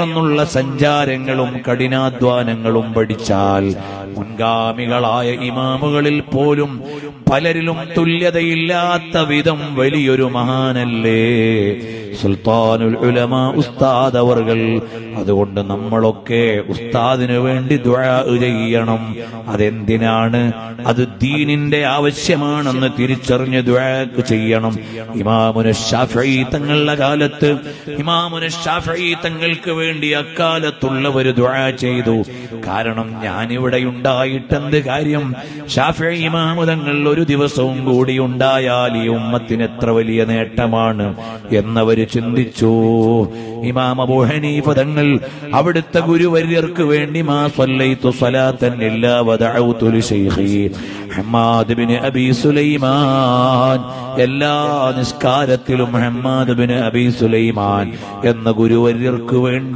മറന്നുള്ള സഞ്ചാരങ്ങളും കഠിനാധ്വാനങ്ങളും പഠിച്ചാൽ മുൻഗാമികളായ ഇമാമുകളിൽ പോലും പലരിലും തുല്യതയില്ലാത്ത വിധം വലിയൊരു മഹാനല്ലേ സുൽത്താനുൽ ഉലമാ ഉസ്താദ് അവർകൾ. അതുകൊണ്ട് നമ്മളൊക്കെ ഉസ്താദിനു വേണ്ടി ദുആ ചെയ്യണം. അതെന്തിനാണ്? അത് ദീനിന്റെ ആവശ്യമാണെന്ന് തിരിച്ചറിഞ്ഞ് ദുആ ചെയ്യണം. ഇമാമുന ശാഫഈ തങ്ങളുടെ കാലത്ത് ഇമാമുന ശാഫഈ തങ്ങൾക്ക് വേണ്ടി അക്കാലത്തുള്ളവർ ദുആ ചെയ്തു. കാരണം ഞാനിവിടെ ഉണ്ടായിട്ടെന്ത് കാര്യം? ശാഫഈ ഇമാമു തങ്ങൾ ഒരു ദിവസവും കൂടി ഉണ്ടായാൽ ഈ ഉമ്മത്തിന് എത്ര വലിയ നേട്ടമാണ് എന്നവര് ചിന്തിച്ചു. ഇമാം അബൂ ഹനീഫ തങ്ങൾ അവിടുത്തെ ഗുരുവര്യർക്ക് വേണ്ടി മാ സ്വല്ലൈതു സ്വലാത്തൻ ഇല്ലാ വദഅഉതു ലിശൈഖി ഹമ്മാദ് ബിൻ അബീ സുലൈമാൻ, എല്ലാ നിസ്കാരത്തിലും ഹമ്മാദ് ബിൻ അബീ സുലൈമാൻ എന്ന ഗുരുവര്യർക്ക് വേണ്ടി